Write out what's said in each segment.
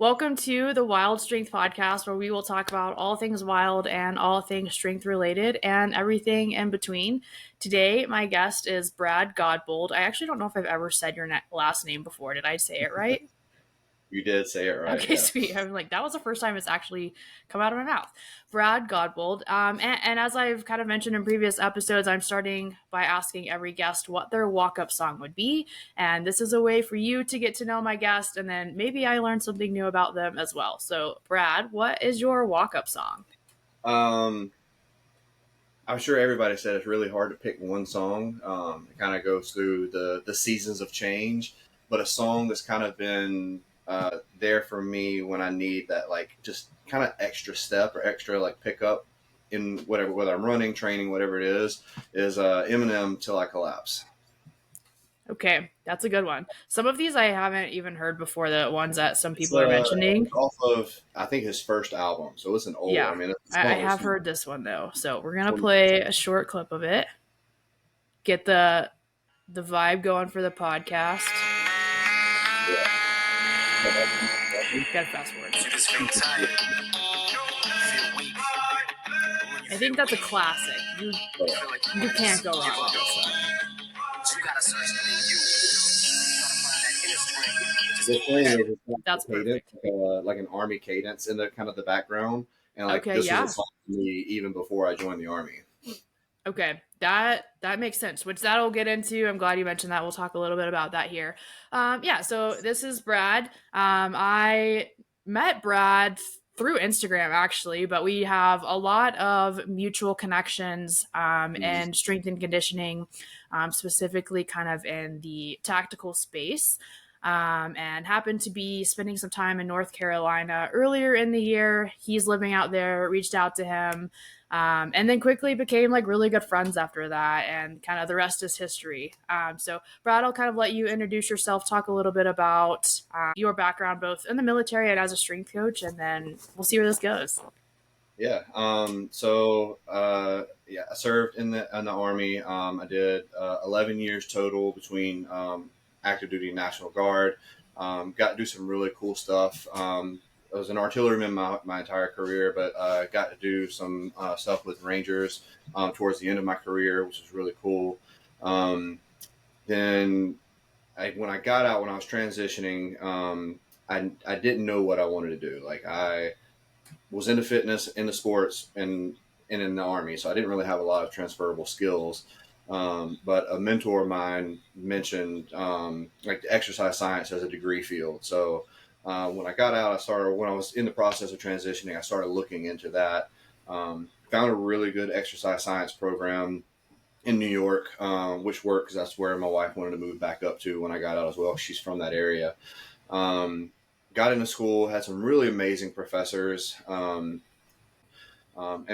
Welcome to the Wild Strength Podcast, where we will talk about all things wild and all things strength related and everything in between. Today, my guest is Brad Godbold. I actually don't know if I've ever said your last name before. Did I say it right? You did say it right. Okay, Yeah. sweet. I'm like, that was the first time it's actually come out of my mouth. Brad Godbold. And as I've kind of mentioned in previous episodes, I'm starting by asking every guest what their walk-up song would be. And this is a way for you to get to know my guest, and then maybe I learn something new about them as well. So, Brad, what is your walk-up song? I'm sure everybody said it's really hard to pick one song. It kind of goes through the seasons of change, but a song that's kind of been there for me when I need that, like, just kind of extra step or extra like pickup in whatever, whether I'm running, training, whatever it is Eminem "Till I Collapse." Okay, that's a good one. Some of these I haven't even heard before, the ones that some It's, people are mentioning. it's off of, I think, his first album, so it's an old. Yeah, I mean, it's I one of have those heard this one though. So we're gonna 20. play a short clip of it. Get the vibe going for the podcast. Gotta fast forward. I think that's a classic. You can't go wrong with this one. The thing is, it's That's cadence, perfect. like an army cadence in the kind of the background, and like Okay, this yeah. was a song to me even before I joined the army. Okay, that makes sense, which that'll get into. I'm glad you mentioned that. We'll talk a little bit about that here. Yeah, so this is Brad. I met Brad through Instagram actually, but we have a lot of mutual connections and strength and conditioning, specifically kind of in the tactical space. And happened to be spending some time in North Carolina earlier in the year. He's living out there, reached out to him. And then quickly became like really good friends after that, and kind of the rest is history. So, Brad, I'll kind of let you introduce yourself, talk a little bit about your background, both in the military and as a strength coach, and then we'll see where this goes. Yeah. Yeah, I served in the army. I did 11 years total between active duty and National Guard. Got to do some really cool stuff. I was an artilleryman my entire career, but got to do some stuff with Rangers towards the end of my career, which was really cool. Then when I got out, when I was transitioning, I didn't know what I wanted to do. Like, I was into fitness, into sports, and in the army, so I didn't really have a lot of transferable skills. But a mentor of mine mentioned like exercise science as a degree field. So when I got out, when I was in the process of transitioning, I started looking into that. Found a really good exercise science program in New York, which worked because that's where my wife wanted to move back up to when I got out as well. She's from that area. Got into school, had some really amazing professors, and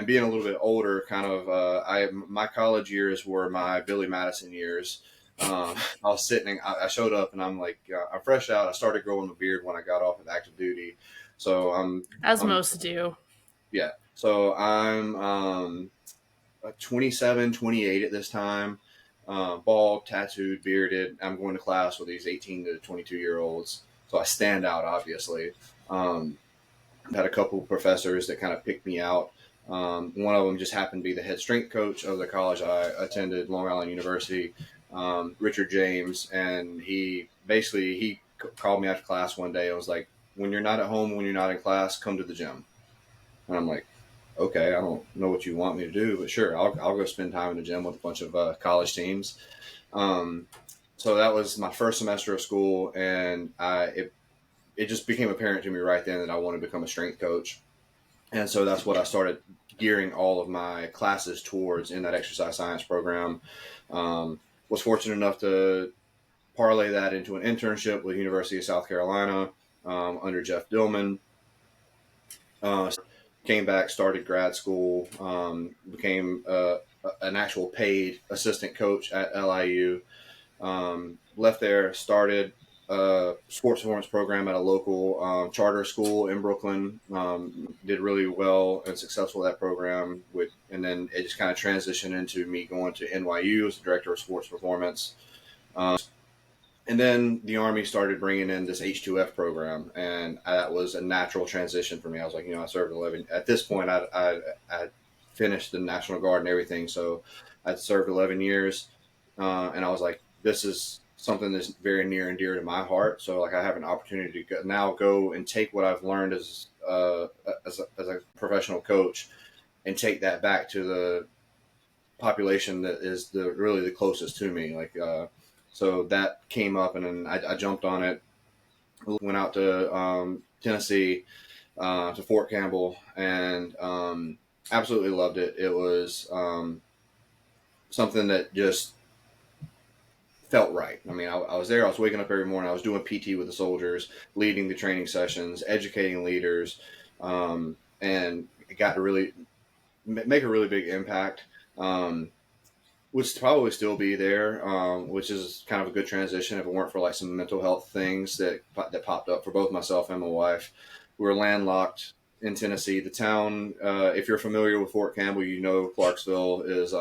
being a little bit older, kind of, my college years were my Billy Madison years. I was sitting, I showed up, and I'm like, I'm fresh out. I started growing the beard when I got off of active duty, so As most do. Yeah, so I'm 27, 28 at this time. Bald, tattooed, bearded. I'm going to class with these 18 to 22-year-olds. So I stand out, obviously. Had a couple of professors that kind of picked me out. One of them just happened to be the head strength coach of the college I attended, Long Island University, Richard James. And he called me after class one day and was like, when you're not at home, when you're not in class, come to the gym. And I'm like, okay, I don't know what you want me to do, but sure, I'll go spend time in the gym with a bunch of college teams. So that was my first semester of school, and it just became apparent to me right then that I wanted to become a strength coach. And so that's what I started gearing all of my classes towards in that exercise science program. Was fortunate enough to parlay that into an internship with the University of South Carolina under Jeff Dillman. Came back, started grad school, became an actual paid assistant coach at LIU. Left there, started a sports performance program at a local charter school in Brooklyn. Did really well and successful at that program. And then it just kind of transitioned into me going to NYU as the director of sports performance. And then the Army started bringing in this H2F program, and that was a natural transition for me. I was like, I served 11. At this point, I finished the National Guard and everything, so I'd served 11 years, and I was like, this is something that's very near and dear to my heart. So like, I have an opportunity to now go and take what I've learned as a professional coach, and take that back to the population that is really the closest to me. So that came up, and then I jumped on it. Went out to Tennessee, to Fort Campbell, and absolutely loved it. It was something that just felt right. I mean, I was there. I was waking up every morning. I was doing PT with the soldiers, leading the training sessions, educating leaders, and it got to really make a really big impact. Would probably still be there, which is kind of a good transition if it weren't for like some mental health things that popped up for both myself and my wife. We were landlocked in Tennessee. The town, if you're familiar with Fort Campbell, Clarksville is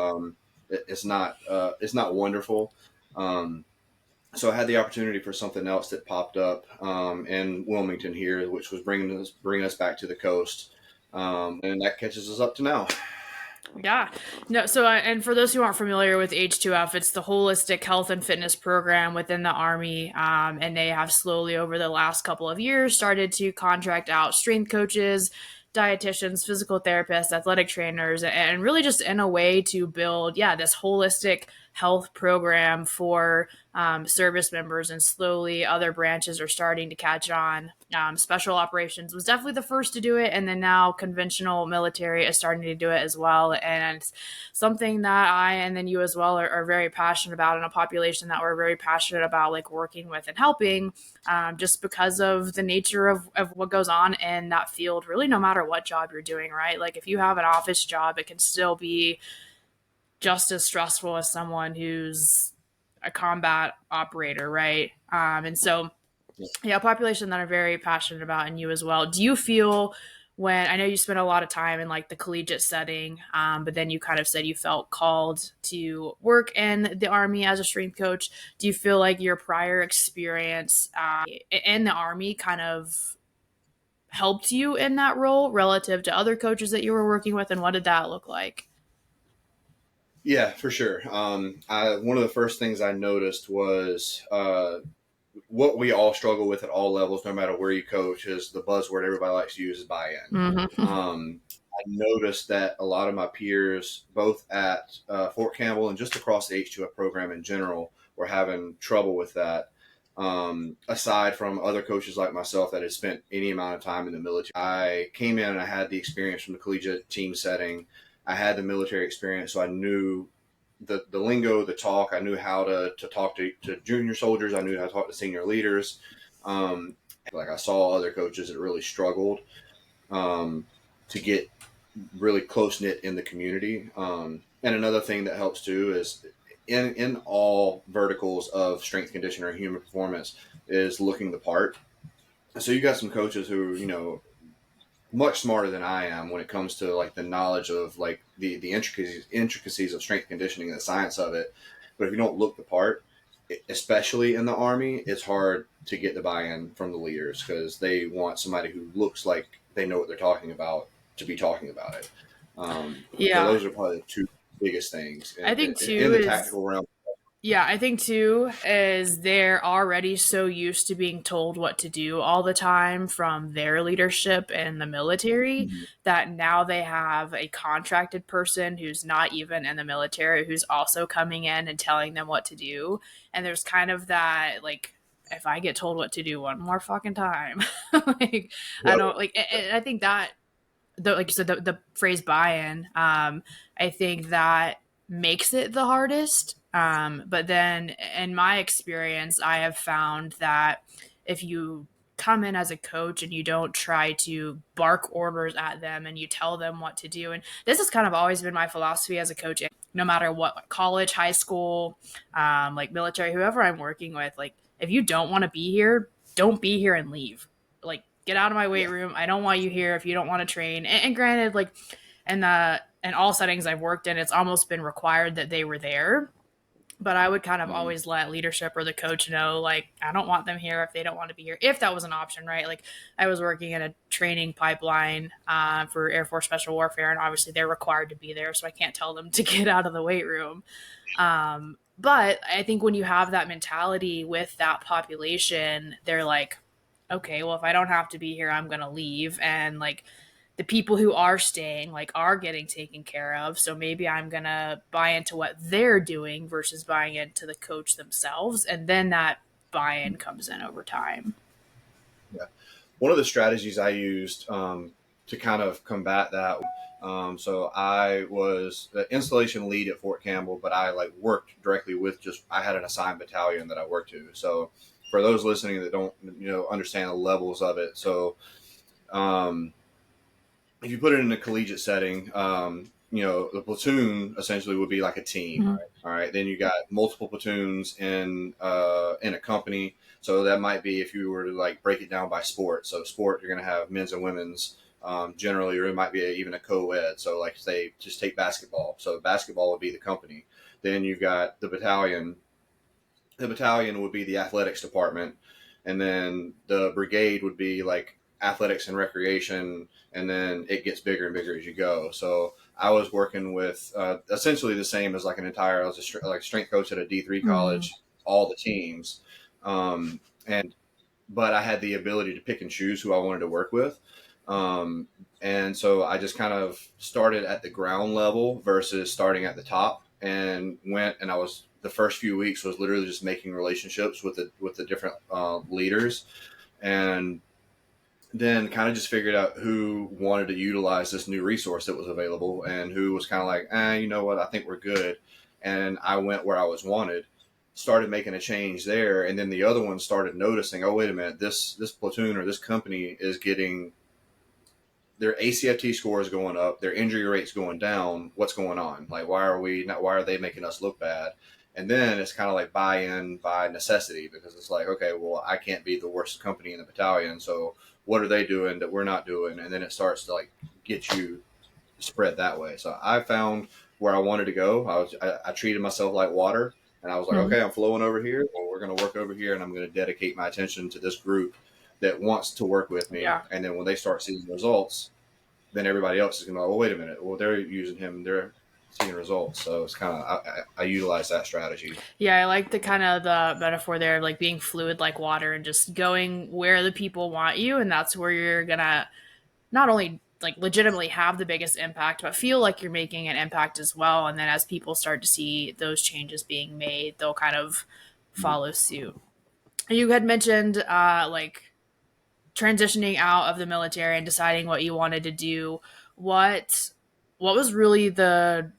it's not wonderful. So I had the opportunity for something else that popped up in Wilmington here, which was bringing us back to the coast, and that catches us up to now. Yeah. No, so, and for those who aren't familiar with H2F, it's the holistic health and fitness program within the Army. And they have slowly over the last couple of years started to contract out strength coaches, dietitians, physical therapists, athletic trainers, and really just in a way to build, yeah, this holistic health program for service members. And slowly other branches are starting to catch on. Special operations was definitely the first to do it, and then now conventional military is starting to do it as well. And it's something that I and then you as well are very passionate about, and a population that we're very passionate about, like working with and helping, just because of the nature of what goes on in that field, really, no matter what job you're doing, right? Like if you have an office job, it can still be just as stressful as someone who's a combat operator, right? And so, yeah, a population that I'm very passionate about, and you as well. Do you feel when I know you spent a lot of time in like the collegiate setting, but then you kind of said you felt called to work in the Army as a strength coach? Do you feel like your prior experience in the Army kind of helped you in that role relative to other coaches that you were working with, and what did that look like? Yeah, for sure. One of the first things I noticed was what we all struggle with at all levels, no matter where you coach, is the buzzword everybody likes to use is buy-in. Mm-hmm. I noticed that a lot of my peers, both at Fort Campbell and just across the H2F program in general, were having trouble with that. Aside from other coaches like myself that had spent any amount of time in the military, I came in and I had the experience from the collegiate team setting. I had the military experience, so I knew the lingo, the talk. I knew how to talk to junior soldiers. I knew how to talk to senior leaders. Like I saw other coaches that really struggled to get really close knit in the community. And another thing that helps too is in all verticals of strength conditioning or human performance is looking the part. So you got some coaches who much smarter than I am when it comes to like the knowledge of like the intricacies of strength conditioning and the science of it. But if you don't look the part, especially in the Army, it's hard to get the buy-in from the leaders because they want somebody who looks like they know what they're talking about to be talking about it. So Yeah, those are probably the two biggest things I think in too the is tactical realm. Yeah, I think too is they're already so used to being told what to do all the time from their leadership in the military Mhm. that now they have a contracted person who's not even in the military who's also coming in and telling them what to do. And there's kind of that like if I get told what to do one more fucking time, like I Yep. don't like and I think that like you said, the phrase buy-in, I think that makes it the hardest. But then in my experience, I have found that if you come in as a coach and you don't try to bark orders at them and you tell them what to do, and this has kind of always been my philosophy as a coach, no matter what, college, high school, like military, whoever I'm working with, like if you don't want to be here, don't be here and leave. Like get out of my weight Yeah. room. I don't want you here if you don't want to train. And granted, like in all settings I've worked in, it's almost been required that they were there. But I would kind of Mm-hmm. always let leadership or the coach know, like, I don't want them here if they don't want to be here, if that was an option, right? Like, I was working in a training pipeline for Air Force Special Warfare, and obviously they're required to be there, so I can't tell them to get out of the weight room. But I think when you have that mentality with that population, they're like, okay, well, if I don't have to be here, I'm going to leave. And like the people who are staying, like, are getting taken care of. So maybe I'm going to buy into what they're doing versus buying into the coach themselves. And then that buy in comes in over time. Yeah. One of the strategies I used to kind of combat that. So I was the installation lead at Fort Campbell, but I like worked directly with I had an assigned battalion that I worked to. So for those listening that don't understand the levels of it, so um, if you put it in a collegiate setting, the platoon essentially would be like a team. Mm-hmm. All right. Then you got multiple platoons in a company. So that might be if you were to like break it down by sport. So sport, you're going to have men's and women's generally, or it might be even a co-ed. So like say, just take basketball. So basketball would be the company. Then you've got the battalion. The battalion would be the athletics department, and then the brigade would be like athletics and recreation, and then it gets bigger and bigger as you go. So I was working with essentially the same as like an entire. I was like strength coach at a D3 Mm-hmm. college, all the teams, and but I had the ability to pick and choose who I wanted to work with. Um, and so I just kind of started at the ground level versus starting at the top, and went and I was the first few weeks was literally just making relationships with the different leaders, and then kind of just figured out who wanted to utilize this new resource that was available and who was kind of like, you know what, I think we're good. And I went where I was wanted, started making a change there. And then the other ones started noticing, oh, wait a minute, this platoon or this company is getting their ACFT score is going up, their injury rate's going down. What's going on? Like, why are they making us look bad? And then it's kind of like buy in by necessity, because it's like, okay, well, I can't be the worst company in the battalion. So what are they doing that we're not doing? And then it starts to like get you spread that way. So I found where I wanted to go. I treated myself like water, and I was like, Mm-hmm. okay, I'm flowing over here. Well, we're going to work over here, and I'm going to dedicate my attention to this group that wants to work with me. Yeah. And then when they start seeing results, then everybody else is going to go, well, wait a minute. Well, they're using him. They're seeing results. So it's kind of, I utilize that strategy. Yeah, I like the kind of the metaphor there of like being fluid like water and just going where the people want you, and that's where you're gonna not only like legitimately have the biggest impact, but feel like you're making an impact as well. And then as people start to see those changes being made, they'll kind of follow suit. You had mentioned like transitioning out of the military and deciding what you wanted to do. What what was really the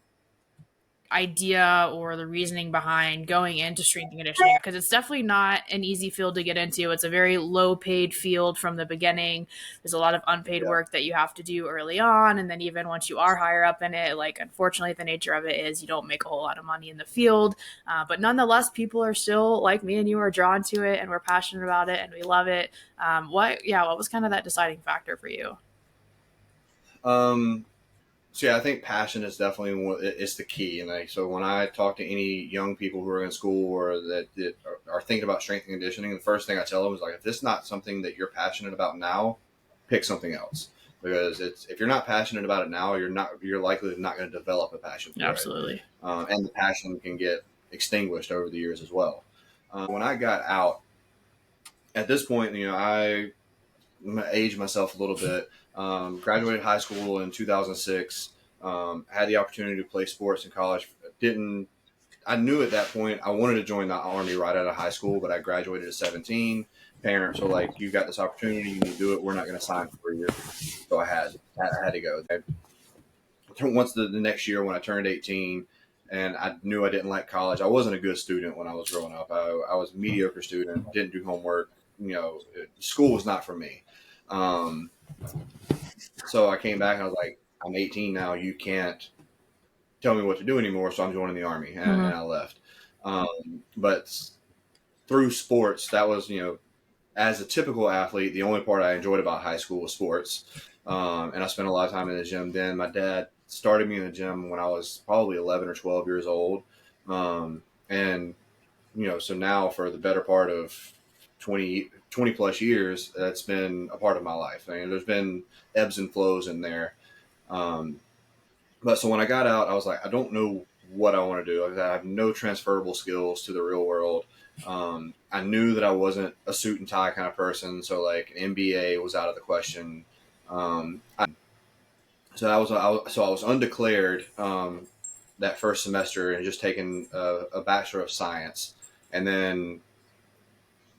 idea or the reasoning behind going into strength and conditioning, because it's definitely not an easy field to get into. It's a very low paid field from the beginning. There's a lot of unpaid Yeah. work that you have to do early on, and then even once you are higher up in it, like, unfortunately the nature of it is you don't make a whole lot of money in the field, but nonetheless people are still like me and you are drawn to it, and we're passionate about it and we love it. What was kind of that deciding factor for you? Um, so yeah, I think passion is definitely it's the key. And like, so when I talk to any young people who are in school or that are thinking about strength and conditioning, the first thing I tell them is like, if this is not something that you're passionate about now, pick something else. Because if you're not passionate about it now, you're likely not going to develop a passion for it, Absolutely. and the passion can get extinguished over the years as well. When I got out, at this point, I aged myself a little bit. Graduated high school in 2006. Had the opportunity to play sports in college. Didn't I knew at that point I wanted to join the army right out of high school, but I graduated at 17. Parents were like, "You got this opportunity. You need to do it. We're not going to sign for you." So I had to go. Once the next year when I turned 18, and I knew I didn't like college. I wasn't a good student when I was growing up. I was a mediocre student. Didn't do homework. School was not for me. Um, so I came back and I was like, I'm 18 now. You can't tell me what to do anymore. So I'm joining the army, and Mm-hmm. I left. But through sports, that was, as a typical athlete, the only part I enjoyed about high school was sports. And I spent a lot of time in the gym then. My dad started me in the gym when I was probably 11 or 12 years old. And, so now for the better part of 20 plus years, that's been a part of my life. I mean, there's been ebbs and flows in there. Um, but so when I got out, I was like, I don't know what I want to do. I have no transferable skills to the real world. I knew that I wasn't a suit and tie kind of person. So like an MBA was out of the question. So I was undeclared that first semester and just taking a bachelor of science, and then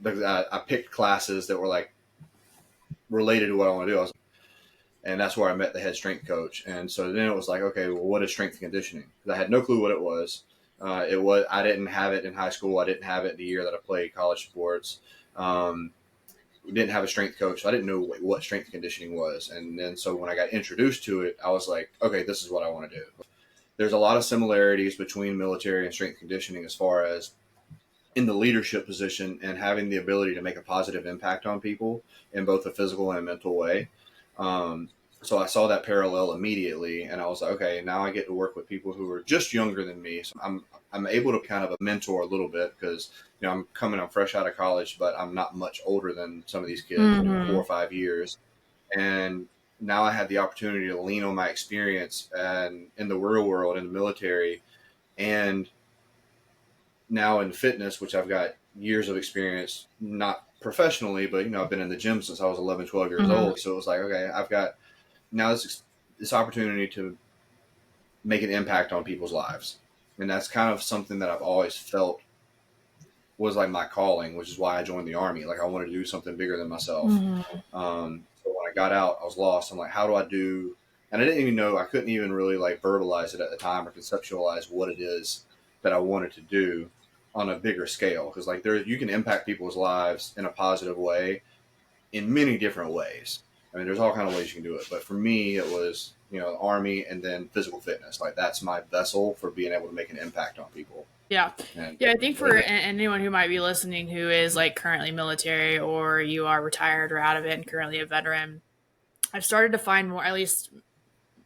I picked classes that were like related to what I want to do. And that's where I met the head strength coach. And so then it was like, okay, well, what is strength and conditioning? Because I had no clue what it was. I didn't have it in high school. I didn't have it the year that I played college sports. We didn't have a strength coach. So I didn't know what strength and conditioning was. And then so when I got introduced to it, I was like, okay, this is what I want to do. There's a lot of similarities between military and strength conditioning as far as in the leadership position and having the ability to make a positive impact on people in both a physical and a mental way. Um, so I saw that parallel immediately, and I was like, okay, now I get to work with people who are just younger than me. So I'm able to kind of mentor a little bit because I'm fresh out of college, but I'm not much older than some of these kids, 4 or 5 years, and now I have the opportunity to lean on my experience and in the real world in the military, and now in fitness, which I've got years of experience, not professionally, but I've been in the gym since I was 11, 12 years Mm-hmm. old. So it was like, okay, I've got now this opportunity to make an impact on people's lives. And that's kind of something that I've always felt was like my calling, which is why I joined the Army. Like I wanted to do something bigger than myself. Mm-hmm. So when I got out, I was lost. I'm like, how do I do? And I didn't even know, I couldn't even really like verbalize it at the time or conceptualize what it is that I wanted to do on a bigger scale. Cause like you can impact people's lives in a positive way in many different ways. I mean, there's all kind of ways you can do it. But for me, it was, Army and then physical fitness. Like that's my vessel for being able to make an impact on people. Yeah. And Yeah, I think for anyone who might be listening who is like currently military or you are retired or out of it and currently a veteran, I've started to find more, at least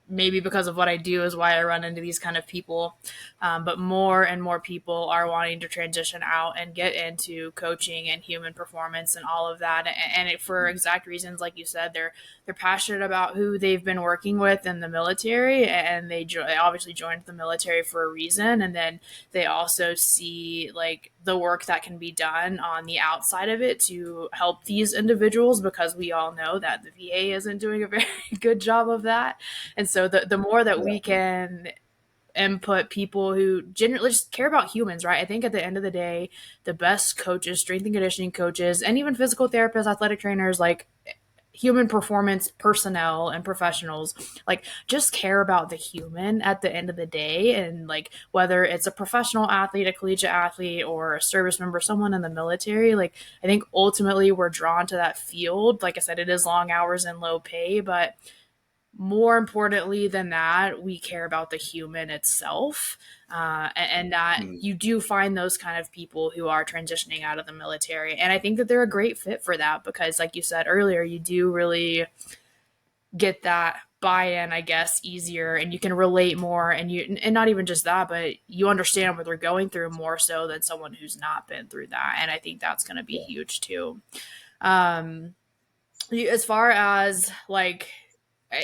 maybe because of what I do is why I run into these kind of people. But more and more people are wanting to transition out and get into coaching and human performance and all of that. And for exact reasons, like you said, they're passionate about who they've been working with in the military, and they obviously joined the military for a reason. And then they also see like the work that can be done on the outside of it to help these individuals, because we all know that the VA isn't doing a very good job of that. And so the more that yeah. we can input people who genuinely just care about humans, right? I think at the end of the day, the best coaches, strength and conditioning coaches, and even physical therapists, athletic trainers, like human performance personnel and professionals, like just care about the human at the end of the day. And like whether it's a professional athlete, a collegiate athlete, or a service member, someone in the military, like I think ultimately we're drawn to that field. Like I said, it is long hours and low pay, but more importantly than that, we care about the human itself. And that Mhm. you do find those kind of people who are transitioning out of the military. And I think that they're a great fit for that because, like you said earlier, you do really get that buy-in, I guess, easier, and you can relate more, and not even just that, but you understand what they're going through more so than someone who's not been through that. And I think that's going to be Yeah. huge too. um as far as like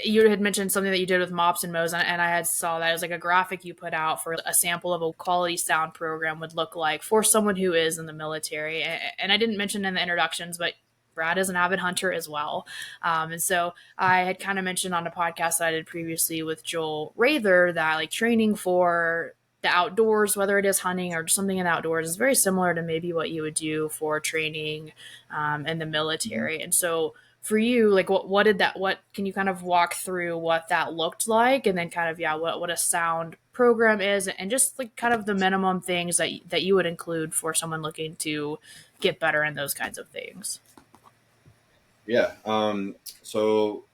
you had mentioned something that you did with mops and mows, and I had saw that it was like a graphic you put out for a sample of a quality sound program would look like for someone who is in the military. And I didn't mention in the introductions, but Brad is an avid hunter as well. And so I had kind of mentioned on a podcast that I did previously with Joel Rather that like training for the outdoors, whether it is hunting or something in the outdoors, is very similar to maybe what you would do for training in the Mhm. military. And so for you, like what did that, what can you kind of walk through what that looked like, and then kind of yeah, what a sound program is, and just like kind of the minimum things that you would include for someone looking to get better in those kinds of things. Yeah. So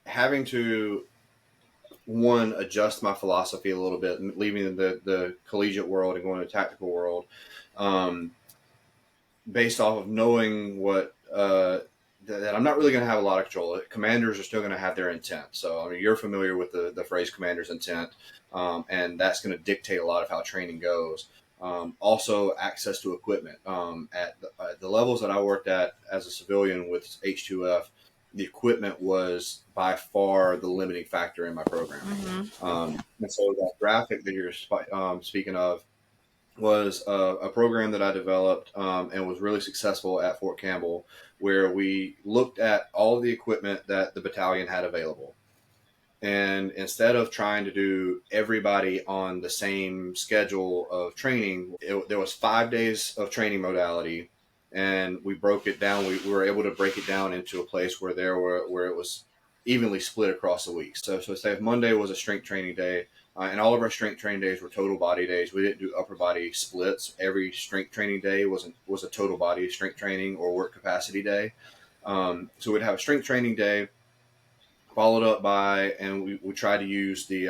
having to one adjust my philosophy a little bit, leaving the collegiate world and going to the tactical world, um, based off of knowing what that I'm not really going to have a lot of control. Commanders are still going to have their intent. So I mean, you're familiar with the phrase commander's intent, and that's going to dictate a lot of how training goes. Also access to equipment. At the levels that I worked at as a civilian with H2F, the equipment was by far the limiting factor in my programming. Mm-hmm. And so that graphic that you're speaking of was a program that I developed and was really successful at Fort Campbell, where we looked at all of the equipment that the battalion had available. And instead of trying to do everybody on the same schedule of training, there was 5 days of training modality, and we broke it down. We were able to break it down into a place where where it was evenly split across the week. So say if Monday was a strength training day, and all of our strength training days were total body days. We didn't do upper body splits. Every strength training day was a total body strength training or work capacity day. So we'd have a strength training day, followed up by, and we tried to use the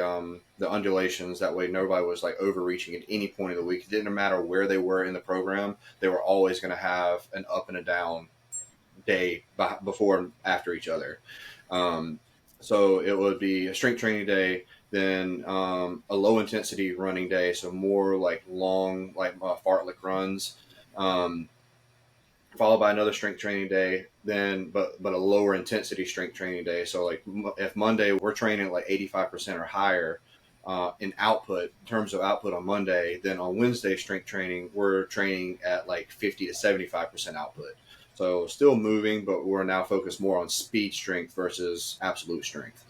undulations. That way nobody was like overreaching at any point of the week. It didn't matter where they were in the program. They were always going to have an up and a down day before and after each other. So it would be a strength training day, then a low intensity running day. So more like long, like fartlek runs, followed by another strength training day, then but a lower intensity strength training day. So like if Monday we're training like 85% or higher in output, in terms of output on Monday, then on Wednesday strength training we're training at like 50 to 75% output. So still moving, but we're now focused more on speed strength versus absolute strength.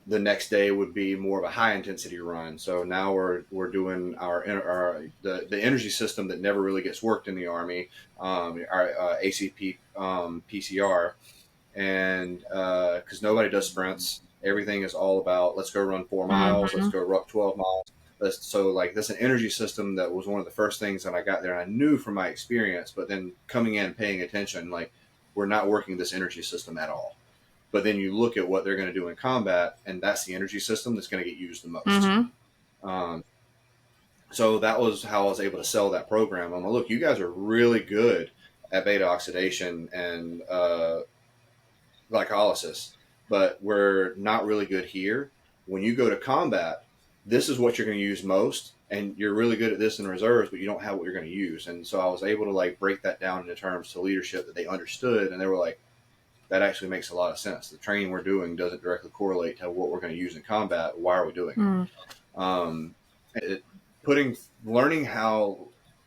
The next day would be more of a high intensity run. So now we're doing the energy system that never really gets worked in the Army, our ACP PCR, and because nobody does sprints, everything is all about let's go run 4 miles, let's Mm-hmm. go ruck 12 miles. So like that's an energy system that was one of the first things that I got there, and I knew from my experience, but then coming in paying attention, like we're not working this energy system at all. But then you look at what they're going to do in combat, and that's the energy system that's going to get used the most. Mm-hmm. Um, so that was how I was able to sell that program. I'm like, look, you guys are really good at beta oxidation and glycolysis, but we're not really good here. When you go to combat, this is what you're going to use most, and you're really good at this in reserves, but you don't have what you're going to use. And so I was able to like break that down into terms to leadership that they understood, and they were like, that actually makes a lot of sense. The training we're doing doesn't directly correlate to what we're going to use in combat. Why are we doing it? Mm. Um, it learning how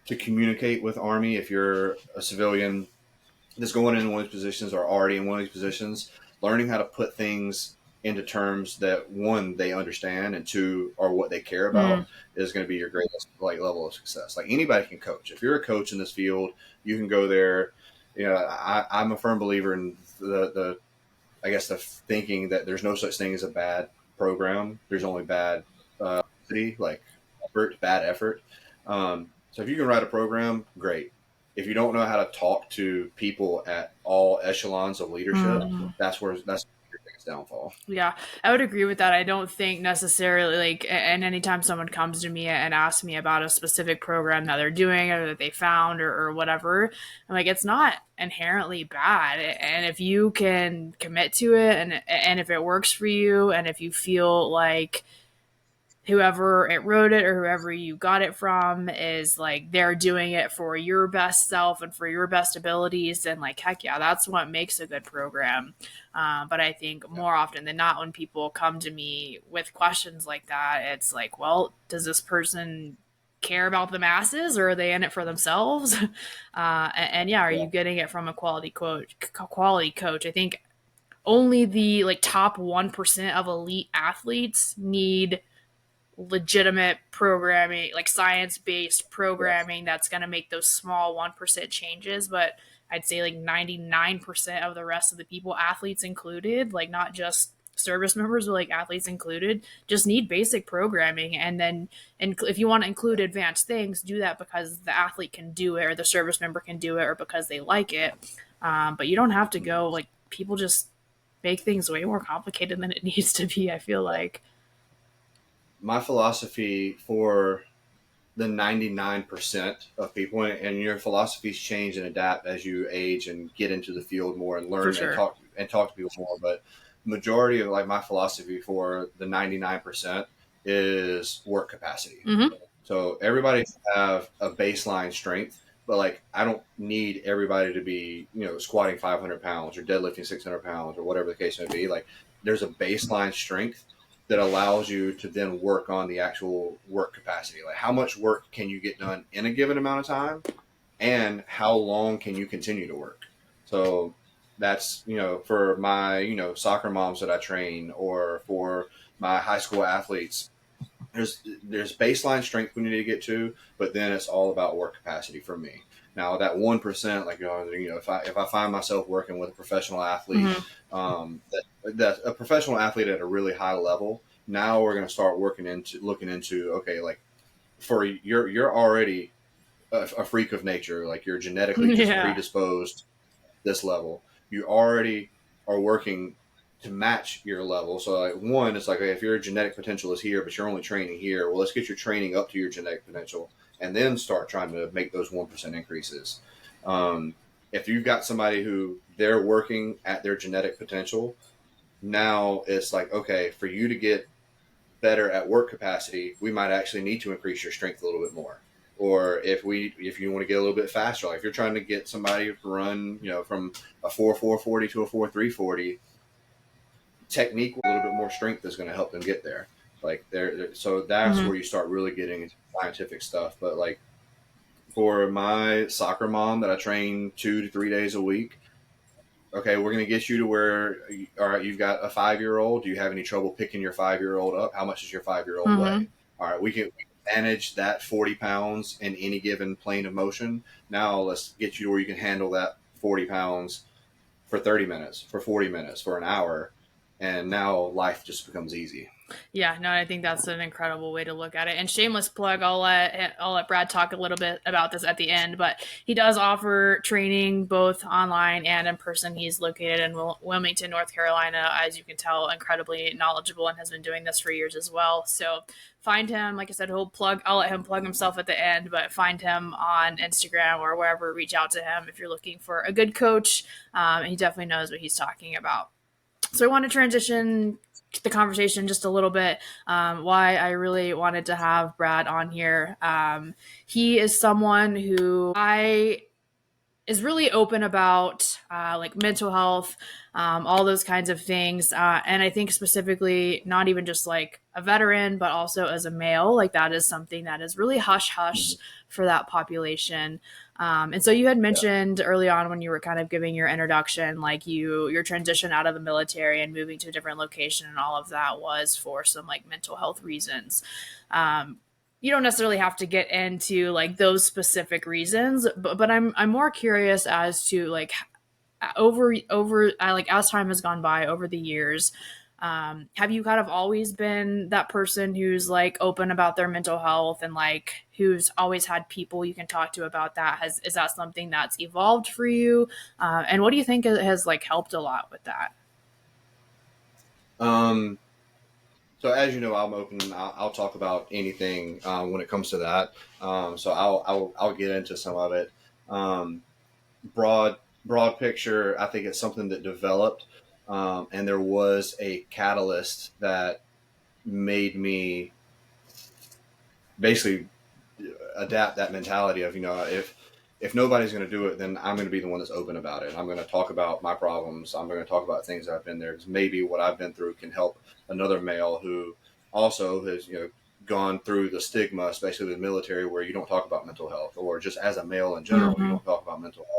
to communicate with Army if you're a civilian that's going in one of these positions or already in one of these positions, learning how to put things into terms that one, they understand, and two, are what they care about, Mm. is going to be your greatest like level of success. Like anybody can coach. If you're a coach in this field, you can go there. You know, I'm a firm believer in the I guess the thinking that there's no such thing as a bad program. There's only bad like effort, bad effort. So if you can write a program, great. If you don't know how to talk to people at all echelons of leadership, Mm. that's your biggest downfall. Yeah, I would agree with that. I don't think necessarily like, and anytime someone comes to me and asks me about a specific program that they're doing or that they found or whatever, I'm like, it's not inherently bad. And if you can commit to it and if it works for you and if you feel like whoever it wrote it or whoever you got it from is like they're doing it for your best self and for your best abilities, and like heck yeah, that's what makes a good program. But I think more often than not when people come to me with questions like that, it's like, well, does this person care about the masses or are they in it for themselves? And yeah, are Yeah. you getting it from a quality coach? I think only the like top 1% of elite athletes need legitimate programming, like science based Yes. programming that's going to make those small 1% changes. But I'd say like 99% of the rest of the people, athletes included, like not just service members, but like athletes included, just need basic programming. And then if you want to include advanced things, do that because the athlete can do it or the service member can do it or because they like it. But you don't have to go like people just make things way more complicated than it needs to be, I feel like. My philosophy for the 99% of people, and your philosophies change and adapt as you age and get into the field more and For learn sure. and talk to people more. But majority of like my philosophy for the 99% is work capacity. Mm-hmm. So everybody should have a baseline strength, but like I don't need everybody to be, squatting 500 pounds or deadlifting 600 pounds or whatever the case may be. Like there's a baseline strength that allows you to then work on the actual work capacity. Like how much work can you get done in a given amount of time, and how long can you continue to work? So that's, for my, soccer moms that I train, or for my high school athletes, there's baseline strength we need to get to, but then it's all about work capacity for me. Now that 1%, like, if I find myself working with a professional athlete, Mm-hmm. that a professional athlete at a really high level, now we're going to start looking into, okay, like for you're already a freak of nature, like you're genetically just Yeah. predisposed this level. You already are working to match your level. So like one, it's like, okay, if your genetic potential is here, but you're only training here, well, let's get your training up to your genetic potential, and then start trying to make those 1% increases. Um, if you've got somebody who they're working at their genetic potential, now it's like, okay, for you to get better at work capacity, we might actually need to increase your strength a little bit more. Or if you want to get a little bit faster, like if you're trying to get somebody to run, from a 4.440 to a 4.340, technique, a little bit more strength is going to help them get there. Like so that's Mm-hmm. where you start really getting into scientific stuff. But like for my soccer mom that I train 2 to 3 days a week, okay, we're going to get you to where, all right, you've got a 5-year-old. Do you have any trouble picking your 5-year-old up? How much does your 5-year-old weigh? Mm-hmm. All right, we can manage that 40 pounds in any given plane of motion. Now let's get you to where you can handle that 40 pounds for 30 minutes, for 40 minutes, for an hour. And now life just becomes easy. Yeah, no, I think that's an incredible way to look at it. And shameless plug, I'll let Brad talk a little bit about this at the end, but he does offer training both online and in person. He's located in Wilmington, North Carolina, as you can tell, incredibly knowledgeable and has been doing this for years as well. So find him. Like I said, I'll let him plug himself at the end, but find him on Instagram or wherever. Reach out to him if you're looking for a good coach. And he definitely knows what he's talking about. So I want to transition the conversation just a little bit. Why I really wanted to have Brad on here. He is someone who I is really open about like mental health, all those kinds of things. And I think specifically, not even just like a veteran, but also as a male, like that is something that is really hush hush Mm-hmm. for that population. And so you had Yeah. mentioned early on when you were kind of giving your introduction, like your transition out of the military and moving to a different location, and all of that was for some like mental health reasons. Um, you don't necessarily have to get into like those specific reasons, but I'm more curious as to like over like as time has gone by over the years, have you kind of always been that person who's like open about their mental health and like who's always had people you can talk to about that? Has Is that something that's evolved for you, and what do you think has like helped a lot with that? Um, so as you know, I'm open. I'll talk about anything when it comes to that. So I'll get into some of it. Um, broad broad picture, I think it's something that developed, and there was a catalyst that made me basically adapt that mentality of, if nobody's going to do it, then I'm going to be the one that's open about it. I'm going to talk about my problems. I'm going to talk about things that I've been there, because maybe what I've been through can help another male who also has, gone through the stigma, especially the military, where you don't talk about mental health, or just as a male in general, you Mm-hmm. don't talk about mental health.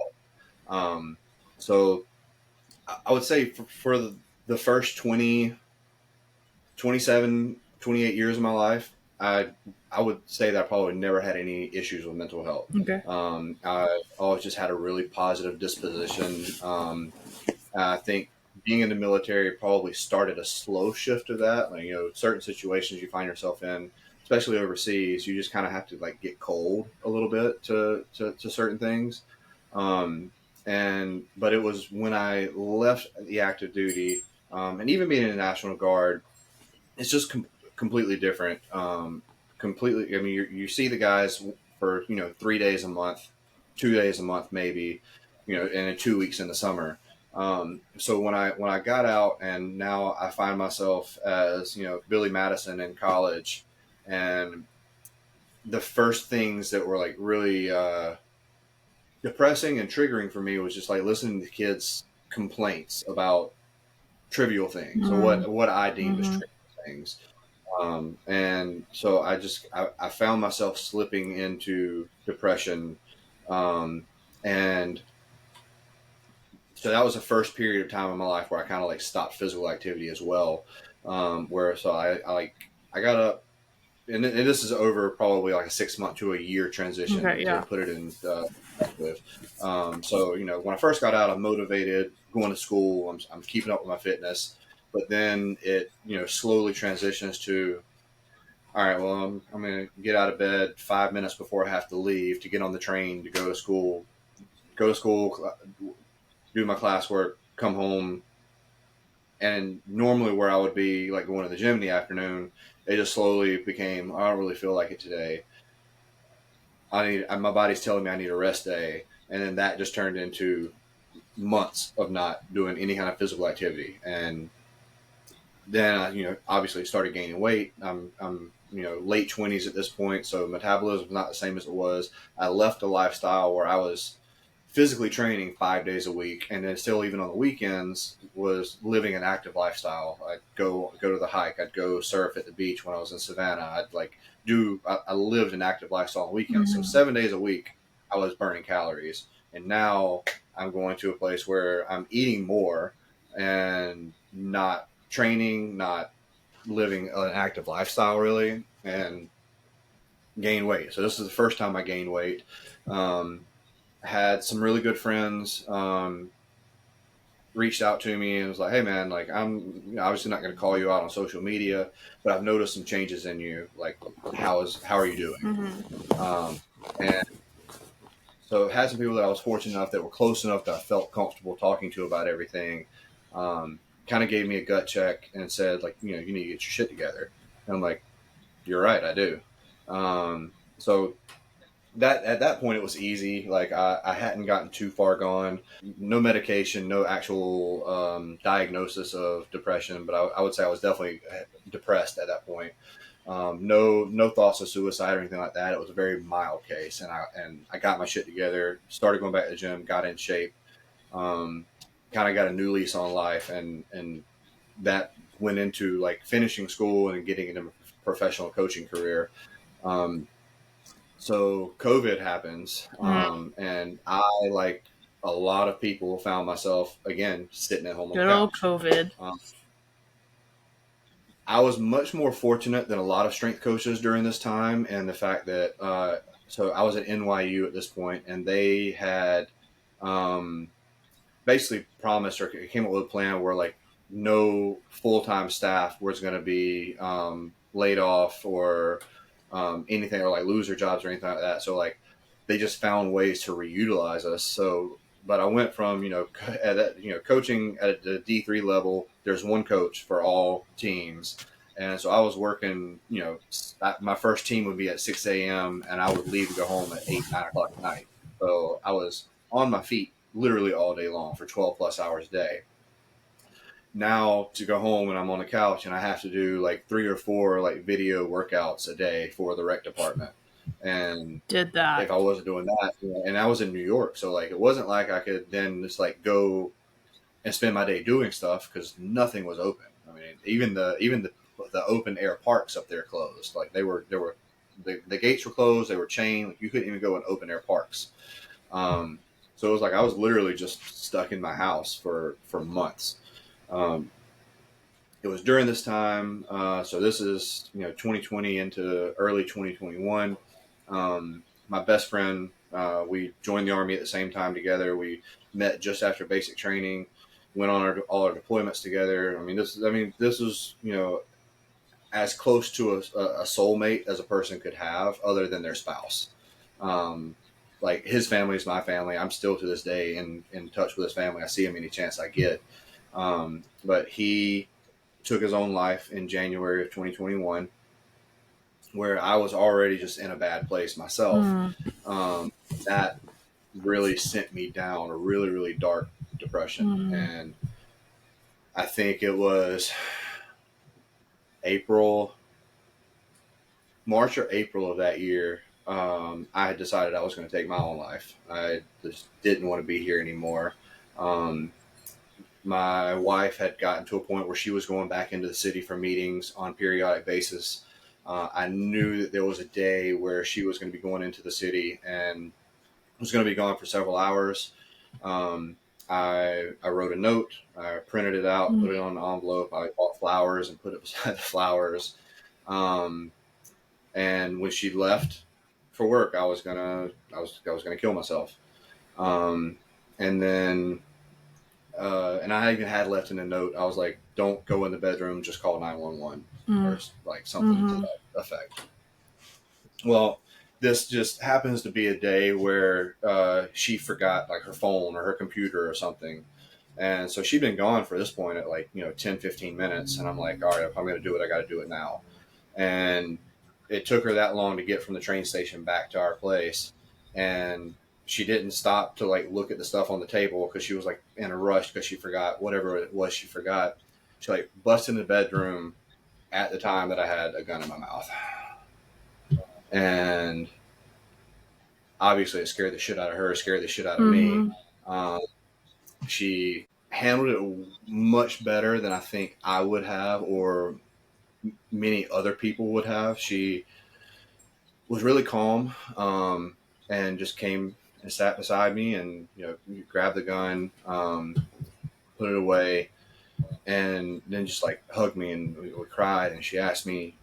So I would say for the first 27, 28 years of my life, I would say that I probably never had any issues with mental health. Okay. I always just had a really positive disposition. I think being in the military probably started a slow shift of that. Like, certain situations you find yourself in, especially overseas, you just kind of have to like get cold a little bit to certain things. Um, but it was when I left the active duty, and even being in the National Guard, it's just completely different. Completely. I mean, you see the guys for 3 days a month, 2 days a month, maybe, and then 2 weeks in the summer. So when I got out, and now I find myself as Billy Madison in college, and the first things that were like really depressing and triggering for me was just like listening to kids' complaints about trivial things, or Mm, what I deemed as mm-hmm. trivial things. And so I found myself slipping into depression. And so that was the first period of time in my life where I kind of like stopped physical activity as well. Where so I got up, and this is over probably like a 6 month to a year transition Okay, to yeah. put it in perspective. So when I first got out, I'm motivated, going to school, I'm keeping up with my fitness, but then it slowly transitions to, all right, well, I'm going to get out of bed 5 minutes before I have to leave to get on the train to go to school, do my classwork, come home. And normally where I would be like going to the gym in the afternoon, it just slowly became, I don't really feel like it today. My body's telling me I need a rest day. And then that just turned into months of not doing any kind of physical activity. And then I, obviously started gaining weight. I'm late 20s at this point, so metabolism's not the same as it was. I left a lifestyle where I was physically training 5 days a week, and then still even on the weekends was living an active lifestyle. I'd go to the hike. I'd go surf at the beach when I was in Savannah. I'd like I lived an active lifestyle on the weekends. So Mm-hmm. 7 days a week, I was burning calories, and now I'm going to a place where I'm eating more and not training, not living an active lifestyle really, and gain weight. So this is the first time I gained weight. Um, had some really good friends reached out to me and was like, "Hey man, like I'm obviously not going to call you out on social media, but I've noticed some changes in you. Like, how are you doing?" Mm-hmm. And so had some people that I was fortunate enough that were close enough that I felt comfortable talking to about everything. Kind of gave me a gut check and said like, you need to get your shit together. And I'm like, "You're right, I do." So that at that point it was easy. Like I hadn't gotten too far gone. No medication, no actual diagnosis of depression, but I would say I was definitely depressed at that point. No thoughts of suicide or anything like that. It was a very mild case, and I got my shit together. Started going back to the gym, got in shape. Um, Kind of got a new lease on life, and that went into like finishing school and getting into a professional coaching career. Um, so COVID happens, Mm. and I, like a lot of people, found myself again sitting at home on the Good old couch. COVID. Um, I was much more fortunate than a lot of strength coaches during this time, and the fact that so I was at NYU at this point, and they had um, basically promised or came up with a plan where like no full time staff was going to be laid off or anything, or like lose their jobs or anything like that. So like they just found ways to reutilize us. So, but I went from at that, coaching at the D3 level. There's one coach for all teams. And so I was working, my first team would be at 6 a.m. and I would leave to go home at 8, 9 o'clock at night. So I was on my feet literally all day long for 12 plus hours a day. Now to go home and I'm on the couch and I have to do like 3 or 4 like video workouts a day for the rec department. And Did that. if I wasn't doing that, and I was in New York, so like it wasn't like I could then just like go and spend my day doing stuff because nothing was open. I mean, even the open air parks up there closed. Like the gates were closed. They were chained. Like you couldn't even go in open air parks. Um, so it was like I was literally just stuck in my house for months. Um, it was during this time. So this is 2020 into early 2021. My best friend, we joined the army at the same time together. We met just after basic training, went on all our deployments together. This was as close to a soulmate as a person could have, other than their spouse. Um, like his family is my family. I'm still to this day in touch with his family. I see him any chance I get. But he took his own life in January of 2021, where I was already just in a bad place myself. Mm. Um, that really sent me down a really, really dark depression. Mm. And I think it was April, March or April of that year. I had decided I was going to take my own life. I just didn't want to be here anymore. Um, my wife had gotten to a point where she was going back into the city for meetings on a periodic basis. I knew that there was a day where she was going to be going into the city and was going to be gone for several hours. Um, I wrote a note, I printed it out, put it on an envelope. I bought flowers and put it beside the flowers. Um, and when she left for work, I was gonna kill myself. Um, and then and I even had left in a note. I was like, "Don't go in the bedroom. Just call 911 or like something to Mm-hmm. that effect." Well, this just happens to be a day where she forgot like her phone or her computer or something. And so she'd been gone for this point at like, 10, 15 minutes. And I'm like, all right, if I'm going to do it, I got to do it now. And it took her that long to get from the train station back to our place. And she didn't stop to like look at the stuff on the table because she was like in a rush because she forgot whatever it was she forgot. She like busted in the bedroom at the time that I had a gun in my mouth. And obviously it scared the shit out of her, scared the shit out of me. Mm-hmm. Um, she handled it much better than I think I would have or many other people would have. She was really calm, and just came and sat beside me and, grabbed the gun, put it away, and then just like hugged me and we cried. And she asked me,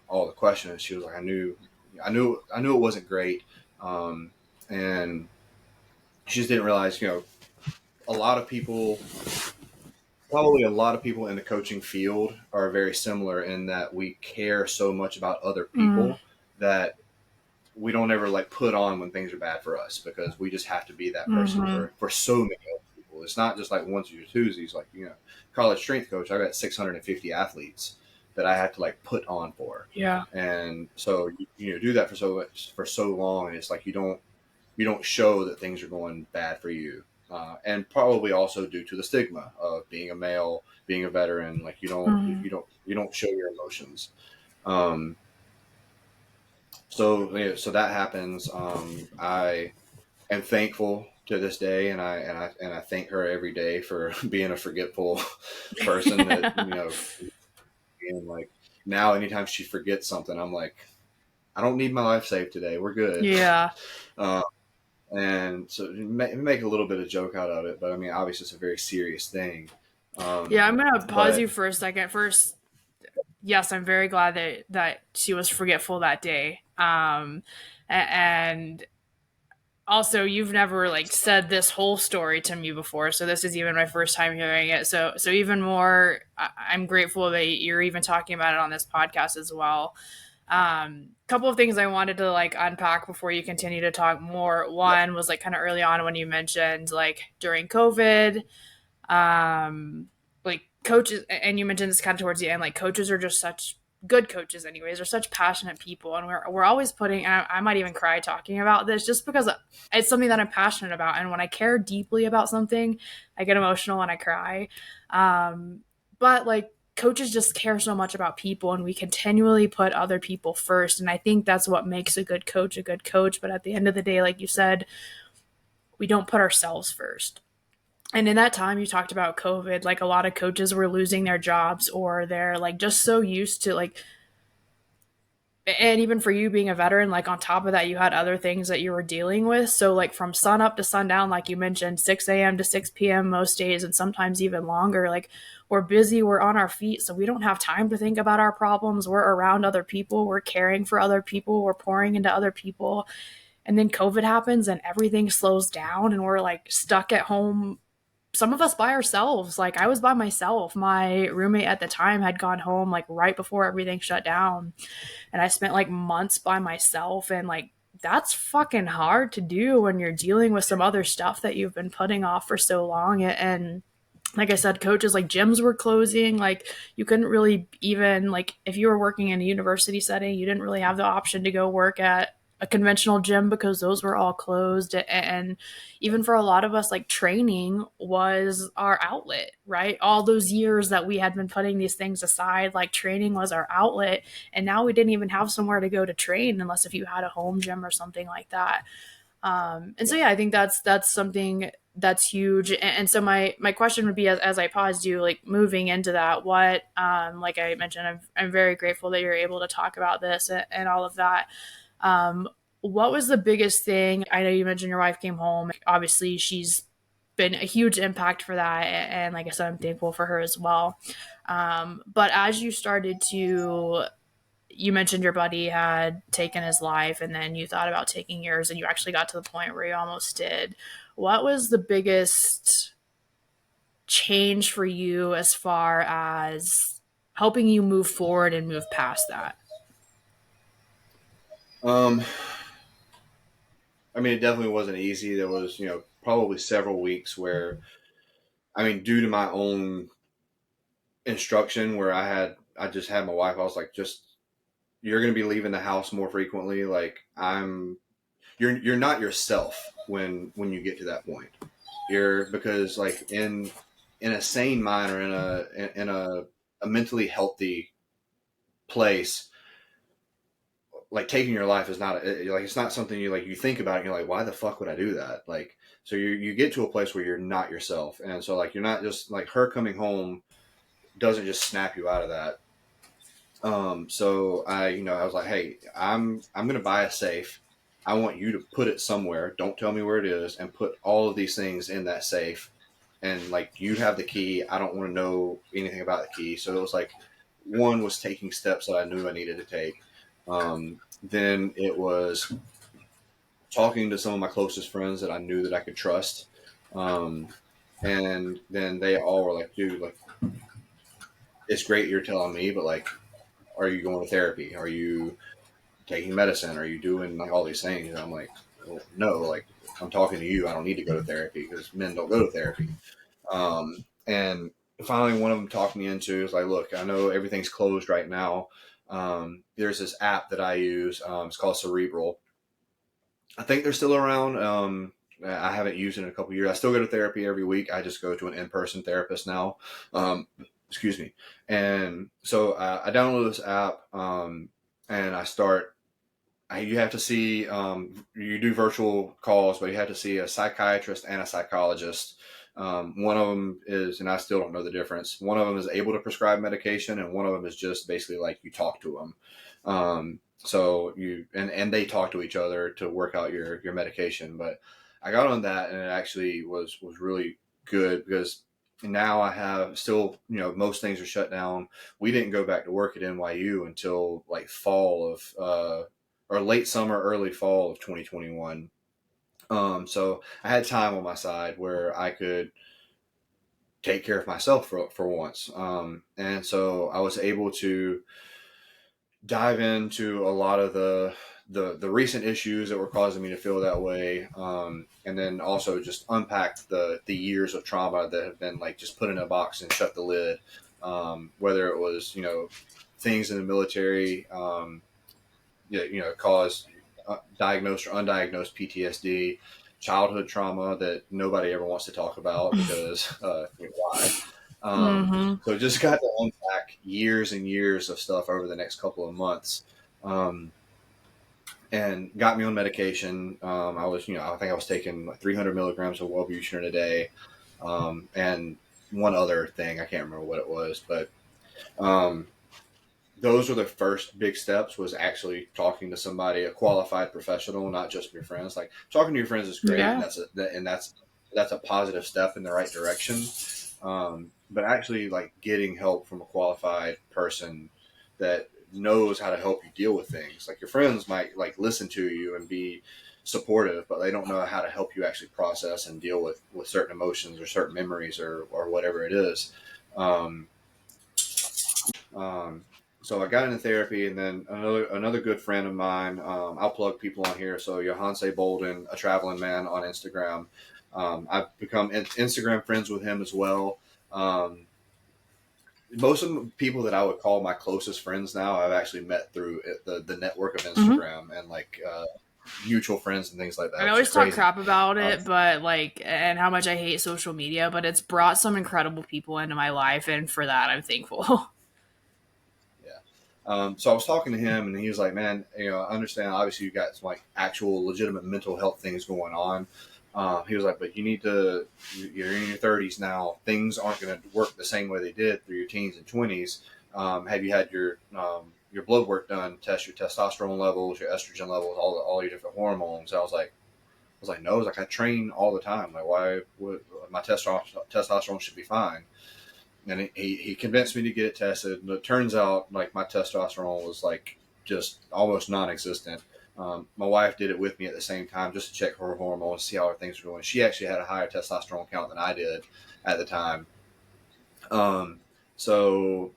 all the questions. She was like, I knew it wasn't great. And she just didn't realize, a lot of people, probably a lot of people in the coaching field are very similar in that we care so much about other Mm-hmm. people that we don't ever like put on when things are bad for us because we just have to be that person Mm-hmm. for so many other people. It's not just like onesies or twosies. Like, college strength coach, I got 650 athletes that I have to like put on for. Yeah. And so, do that for so long. And it's like, you don't show that things are going bad for you. And probably also due to the stigma of being a male, being a veteran, like Mm-hmm. you don't show your emotions. Um, so yeah, so that happens. I am thankful to this day, and I thank her every day for being a forgetful person. That being like now, anytime she forgets something, I'm like, I don't need my life saved today. We're good. Yeah. Uh, and so make a little bit of joke out of it, but I mean, obviously, it's a very serious thing. Yeah, I'm gonna pause But you for a second. First, yes, I'm very glad that she was forgetful that day. And also, you've never like said this whole story to me before, so this is even my first time hearing it. So even more, I'm grateful that you're even talking about it on this podcast as well. Couple of things I wanted to like unpack before you continue to talk more. yep, One was like kind of early on when you mentioned like during COVID, um like coaches, and you mentioned this kind of towards the end, like coaches are just such good coaches anyways, are such passionate people, and we're always putting, I might even cry talking about this just because it's something that I'm passionate about, and when I care deeply about something I get emotional and I cry. But like coaches just care so much about people, and we continually put other people first, and I think that's what makes a good coach. But at the end of the day, like you said, we don't put ourselves first. And in that time you talked about COVID, like a lot of coaches were losing their jobs, or they're like just so used to like, and even for you being a veteran, like on top of that you had other things that you were dealing with, so like from sun up to sundown, like you mentioned, 6 a.m. to 6 p.m. most days, and sometimes even longer. Like we're busy, we're on our feet, so we don't have time to think about our problems. We're around other people, we're caring for other people, we're pouring into other people. And then COVID happens and everything slows down, and we're like stuck at home, some of us by ourselves. Like I was by myself. My roommate at the time had gone home like right before everything shut down. And I spent like months by myself. And like that's fucking hard to do when you're dealing with some other stuff that you've been putting off for so long. And like I said, coaches, like gyms were closing. Like you couldn't really even, like if you were working in a university setting, you didn't really have the option to go work at a conventional gym because those were all closed. And even for a lot of us, like training was our outlet, right? All those years that we had been putting these things aside, like training was our outlet. And now we didn't even have somewhere to go to train unless if you had a home gym or something like that. And so yeah, I think that's something that's huge. And so my question would be, as I paused you, like moving into that, what like I mentioned, I'm very grateful that you're able to talk about this and all of that. Um, what was the biggest thing? I know you mentioned your wife came home. Obviously, she's been a huge impact for that, and like I said, I'm thankful for her as well. But as you started to, you mentioned your buddy had taken his life and then you thought about taking yours and you actually got to the point where you almost did. What was the biggest change for you as far as helping you move forward and move past that? Um, I mean, it definitely wasn't easy. There was, probably several weeks where, I mean, due to my own instruction, where I just had my wife. I was like, just you're going to be leaving the house more frequently. Like you're not yourself when you get to that point. You're because like in a sane mind or in a mentally healthy place, like taking your life is not like it's not something you think about and you're like, why the fuck would I do that? Like, so you get to a place where you're not yourself, and so like you're not just like her coming home doesn't just snap you out of that. So I was like, hey, I'm gonna buy a safe. I want you to put it somewhere. Don't tell me where it is, and put all of these things in that safe. And like you have the key. I don't want to know anything about the key. So it was like one was taking steps that I knew I needed to take. Then it was talking to some of my closest friends that I knew that I could trust. Um, and then they all were like, dude, like it's great you're telling me, but like, are you going to therapy? Are you taking medicine? Are you doing like all these things? And I'm like, well, no, like I'm talking to you. I don't need to go to therapy because men don't go to therapy. And finally, one of them talked me into is like, look, I know everything's closed right now. There's this app that I use. It's called Cerebral. I think they're still around. I haven't used it in a couple years. I still go to therapy every week. I just go to an in-person therapist now. Excuse me. And so I download this app, and I start you have to see you do virtual calls, but you have to see a psychiatrist and a psychologist. One of them is, and I still don't know the difference. One of them is able to prescribe medication, and one of them is just basically like you talk to them. So you and they talk to each other to work out your medication. But I got on that, and it actually was really good because now I have still, most things are shut down. We didn't go back to work at NYU until like fall of or late summer, early fall of 2021. So I had time on my side where I could take care of myself for once. And so I was able to dive into a lot of the recent issues that were causing me to feel that way. And then also just unpack the years of trauma that have been like just put in a box and shut the lid. Whether it was, things in the military, cause diagnosed or undiagnosed PTSD, childhood trauma that nobody ever wants to talk about because why? Mm-hmm. So just got to unpack years and years of stuff over the next couple of months, um, and got me on medication. I was, I think I was taking like 300 milligrams of Wellbutrin a day, and one other thing I can't remember what it was, but um, those were the first big steps was actually talking to somebody, a qualified professional, not just your friends. Like talking to your friends is great. And Yeah. that's a positive step in the right direction. But actually like getting help from a qualified person that knows how to help you deal with things. Like your friends might like listen to you and be supportive, but they don't know how to help you actually process and deal with certain emotions or certain memories or whatever it is. Um, um, so I got into therapy, and then another good friend of mine. I'll plug people on here. So Johanse Bolden, a traveling man on Instagram. I've become Instagram friends with him as well. Um, Most of the people that I would call my closest friends now, I've actually met through the network of Mm-hmm. Instagram, and like mutual friends and things like that, I which is always talk crazy. crap about Um, it, but like, and how much I hate social media, but it's brought some incredible people into my life, and for that, I'm thankful. yeah. So I was talking to him, and he was like, "Man, I understand. Obviously, you got some like actual legitimate mental health things going on." He was like, "But you need to. You're in your 30s now. Things aren't going to work the same way they did through your teens and 20s. Have you had your blood work done? Test your testosterone levels, your estrogen levels, all your different hormones?" I was like, no. I was like, I train all the time. Like, why would my testosterone should be fine? And he convinced me to get it tested. And it turns out like my testosterone was like just almost non-existent. My wife did it with me at the same time just to check her hormones, see how her things were going. She actually had a higher testosterone count than I did at the time. Um, so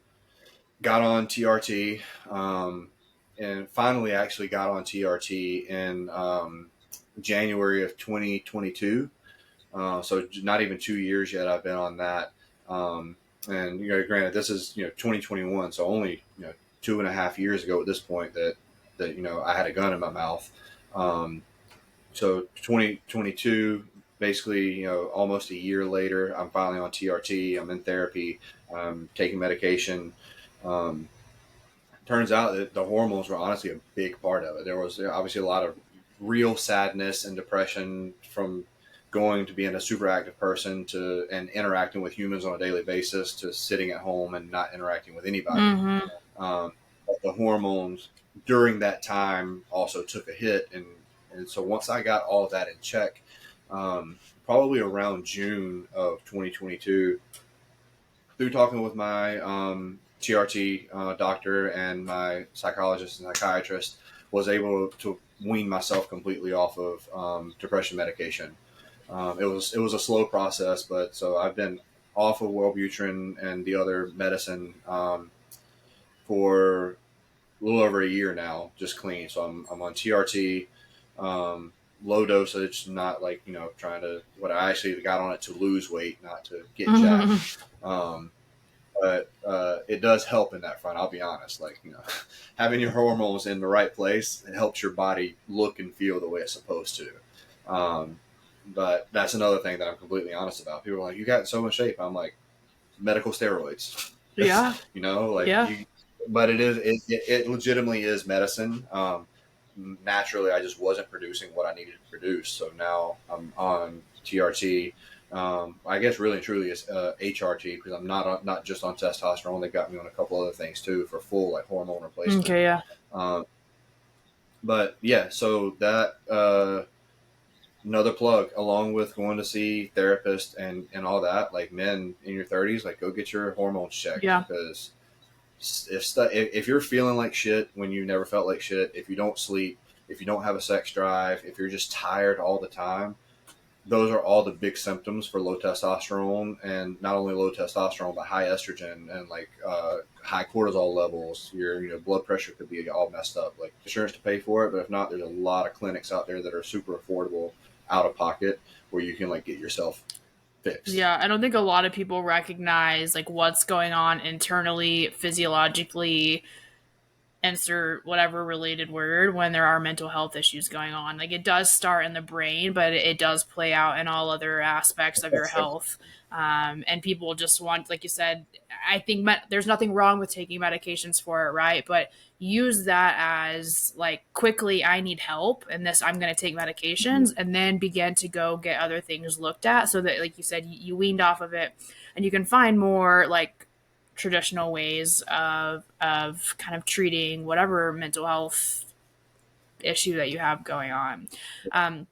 got on TRT, and finally actually got on TRT in January of 2022. So not even 2 years yet I've been on that. And granted, this is 2021, so only 2.5 years ago at this point that I had a gun in my mouth. Um, so 2022, basically, almost a year later, I'm finally on TRT. I'm in therapy. I'm taking medication. Um, Turns out that the hormones were honestly a big part of it. There was obviously a lot of real sadness and depression from going to being a super active person to and interacting with humans on a daily basis to sitting at home and not interacting with anybody. Mm-hmm. But the hormones during that time also took a hit, and so once I got all of that in check, probably around June of 2022, through talking with my TRT doctor and my psychologist and psychiatrist, was able to wean myself completely off of depression medication. It was a slow process, but so I've been off of Wellbutrin and the other medicine for a little over a year now, just clean. So I'm on TRT, low dosage, not like trying to. What I actually got on it to lose weight, not to get jacked. Mm-hmm. Um, but it does help in that front. I'll be honest. Like having your hormones in the right place, it helps your body look and feel the way it's supposed to. Um, but that's another thing that I'm completely honest about. People are like, "You got so much shape." I'm like, medical steroids. Yeah. Like Yeah. you. But it legitimately is medicine. Naturally, I just wasn't producing what I needed to produce. So now I'm on TRT. I guess really and truly it's HRT because I'm not just on testosterone. They got me on a couple other things too for full like hormone replacement. Okay. Yeah. Um, but yeah, so that another plug along with going to see therapists and all that. Like men in your 30s, like go get your hormones checked Yeah. because if you're feeling like shit when you never felt like shit, if you don't sleep, if you don't have a sex drive, if you're just tired all the time, those are all the big symptoms for low testosterone, and not only low testosterone but high estrogen and like high cortisol levels. Your blood pressure could be all messed up. Like insurance to pay for it, but if not, there's a lot of clinics out there that are super affordable out of pocket where you can like get yourself fixed. Yeah, I don't think a lot of people recognize like what's going on internally, physiologically, insert whatever related word when there are mental health issues going on. Like it does start in the brain, but it does play out in all other aspects of your health. And people just want, like you said, I think there's nothing wrong with taking medications for it, right? But use that as like quickly, I need help, and this I'm going to take medications, and then begin to go get other things looked at, so that, like you said, you weaned off of it, and you can find more like traditional ways of kind of treating whatever mental health issue that you have going on. And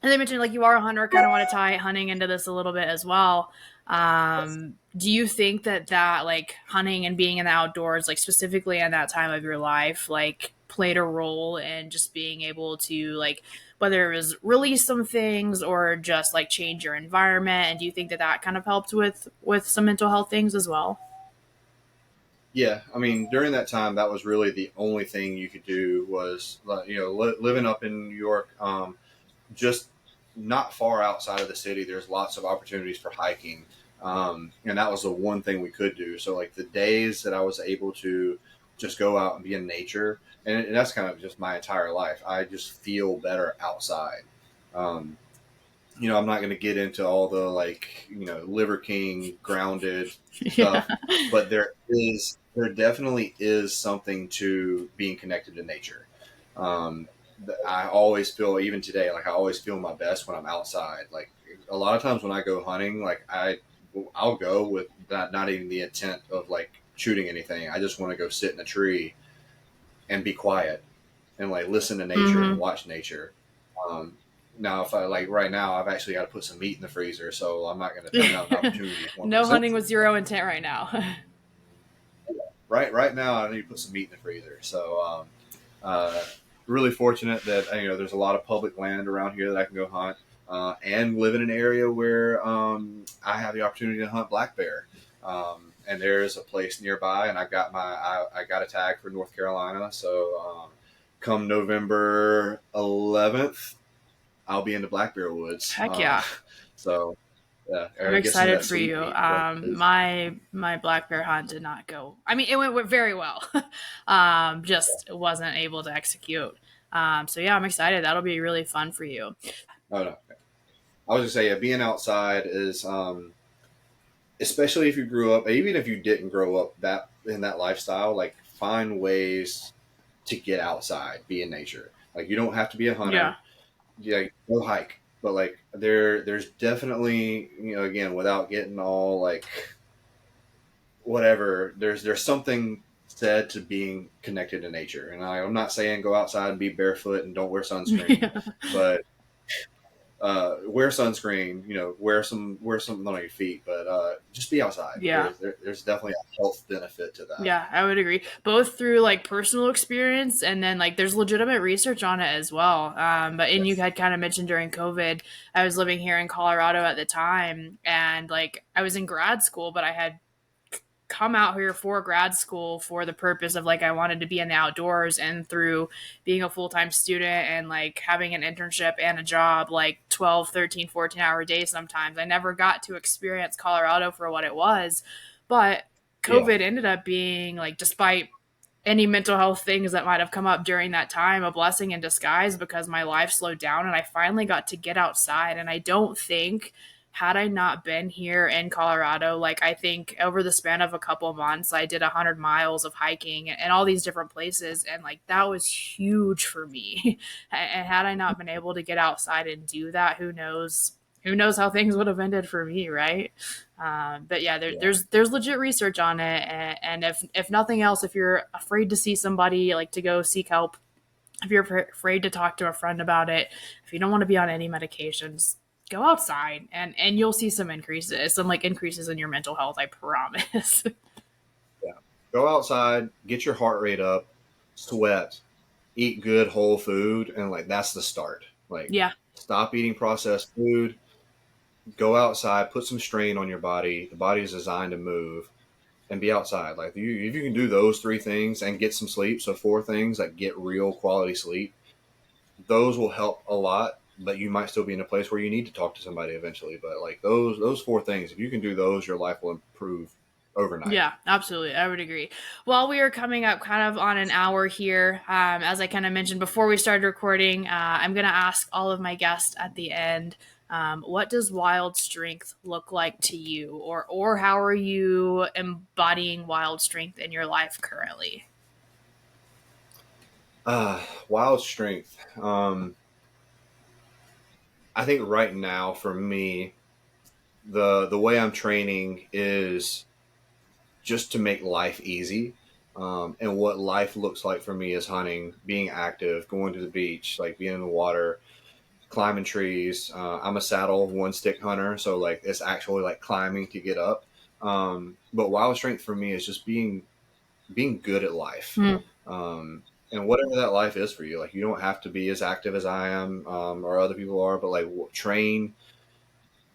they mentioned like you are a hunter. Kind of want to tie hunting into this a little bit as well. Do you think that like hunting and being in the outdoors, like specifically in that time of your life, like played a role in just being able to like whether it was release some things or just like change your environment? And do you think that kind of helped with some mental health things as well? Yeah, I mean, during that time, that was really the only thing you could do was, living up in New York, just not far outside of the city. There's lots of opportunities for hiking, and that was the one thing we could do. So, like the days that I was able to just go out and be in nature. And that's kind of just my entire life. I just feel better outside. Um, I'm not going to get into all the like, Liver King grounded Yeah. stuff, but there definitely is something to being connected to nature. Um, I always feel, even today, like I always feel my best when I'm outside. Like a lot of times when I go hunting, like I'll go with not even the intent of like shooting anything. I just want to go sit in a tree and be quiet and like listen to nature and Hmm. watch nature. Um, Now, if I like right now, I've actually got to put some meat in the freezer, so I'm not going to turn down an opportunity No 1%. hunting with zero intent right now. Right now, I need to put some meat in the freezer. So, uh, really fortunate that there's a lot of public land around here that I can go hunt, and live in an area where I have the opportunity to hunt black bear. And there's a place nearby, and I got a tag for North Carolina. So, come November 11th, I'll be in the black bear woods. Heck yeah. So I'm or get some of excited that for sweet you. meat. My black bear hunt did not go. I mean, it went very well. Just wasn't able to execute. So yeah, I'm excited. That'll be really fun for you. Oh no, I was just saying, yeah, being outside is, especially if you grew up, even if you didn't grow up that in that lifestyle, like find ways to get outside, be in nature. Like you don't have to be a Yeah. hunter. Yeah, go hike, but like there's definitely, again, without getting all like whatever, there's something said to being connected to nature. And I'm not saying go outside and be barefoot and don't wear sunscreen, Yeah. but wear sunscreen. Wear something on your feet, but just be outside. Yeah. There's definitely a health benefit to that. Yeah, I would agree. Both through like personal experience and then like there's legitimate research on it as well. But and you Yes. had kind of mentioned during COVID, I was living here in Colorado at the time, and like I was in grad school, but I had come out here for grad school for the purpose of like I wanted to be in the outdoors, and through being a full-time student and like having an internship and a job like 12, 13, 14-hour days sometimes, I never got to experience Colorado for what it was. But Yeah. COVID ended up being like, despite any mental health things that might have come up during that time, a blessing in disguise, because my life slowed down and I finally got to get outside. And I don't think, had I not been here in Colorado, like I think over the span of a couple of months, I did 100 miles of hiking and all these different places. And like that was huge for me. And had I not been able to get outside and do that, who knows? Who knows how things would have ended for me, right? But yeah, Yeah. there's legit research on it, and if nothing else, if you're afraid to see somebody, like to go seek help, if you're afraid to talk to a friend about it, if you don't want to be on any medications, go outside, and you'll see some like increases in your mental health. I promise. Yeah. Go outside, get your heart rate up, sweat, eat good whole food, and like that's the start. Like Yeah, stop eating processed food. Go outside, put some strain on your body. The body is designed to move and be outside. Like if you can do those three things and get some sleep, so four things, like get real quality sleep, those will help a lot. But you might still be in a place where you need to talk to somebody eventually. But like those four things, if you can do those, your life will improve overnight. yeah, absolutely. I would agree. Well, we are coming up kind of on an hour here. As I kind of mentioned before we started recording, I'm going to ask all of my guests at the end, what does wild strength look like to you, or how are you embodying wild strength in your life currently? Wild strength. I think right now for me, the way I'm training is just to make life easy. And what life looks like for me is hunting, being active, going to the beach, like being in the water, climbing trees. I'm a saddle one stick hunter, so like it's actually like climbing to get up. But wild strength for me is just being good at life. Hmm. Um, and whatever that life is for you, like you don't have to be as active as I am, or other people are, but like train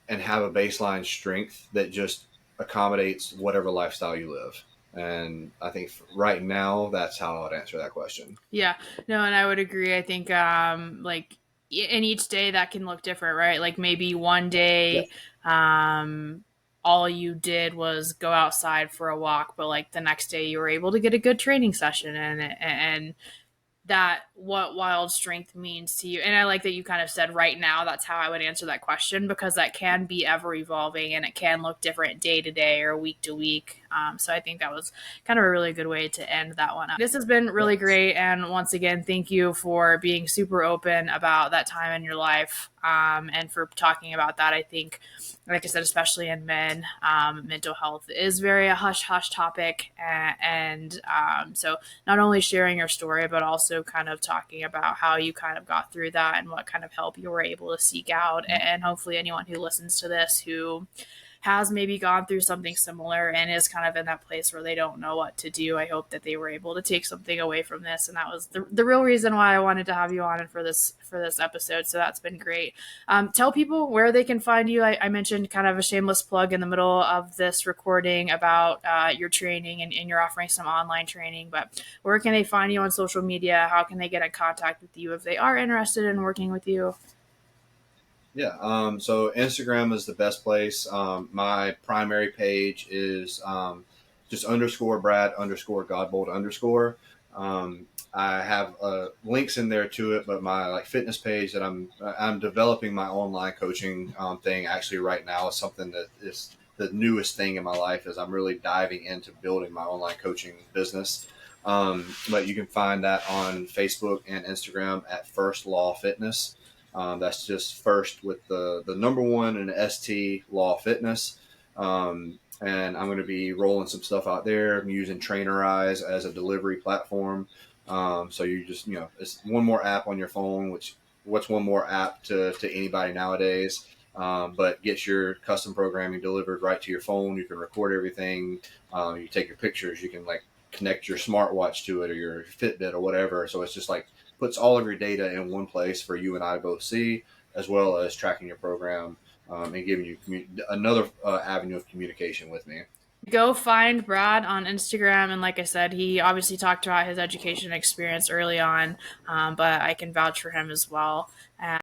and have a baseline strength that just accommodates whatever lifestyle you live. And I think right now that's how I'd answer that question. Yeah, no, and I would agree. I think like in each day that can look different, right? Like maybe one day Yes. um all you did was go outside for a walk, but like the next day you were able to get a good training session and that what wild strength means to you. And I like that you kind of said right now that's how I would answer that question, because that can be ever evolving and it can look different day to day or week to week. So I think that was kind of a really good way to end that one up. This has been really Yes. great. And once again, thank you for being super open about that time in your life, and for talking about that. I think, like I said, especially in men, mental health is very a hush hush topic. So not only sharing your story, but also kind of talking about how you kind of got through that and what kind of help you were able to seek out. And hopefully, anyone who listens to this who has maybe gone through something similar and is kind of in that place where they don't know what to do, I hope that they were able to take something away from this. And that was the real reason why I wanted to have you on and for this episode. So that's been great. Tell people where they can find you. I mentioned kind of a shameless plug in the middle of this recording about your training, and you're offering some online training, but where can they find you on social media? How can they get in contact with you if they are interested in working with you? Yeah. So Instagram is the best place. My primary page is just underscore Brad underscore Godbold underscore. I have links in there to it, but my like fitness page that I'm developing my online coaching thing actually right now is something that is the newest thing in my life. Is I'm really diving into building my online coaching business. But you can find that on Facebook and Instagram at First Law Fitness. That's just first with the number one and ST Law Fitness. And I'm going to be rolling some stuff out there. I'm using Trainerize as a delivery platform. So you just, it's one more app on your phone, which what's one more app to anybody nowadays? But gets your custom programming delivered right to your phone. You can record everything. You take your pictures. You can like connect your smartwatch to it or your Fitbit or whatever. So it's just like puts all of your data in one place for you and I to both see, as well as tracking your program and giving you another avenue of communication with me. Go find Brad on Instagram. And like I said, he obviously talked about his education experience early on, but I can vouch for him as well.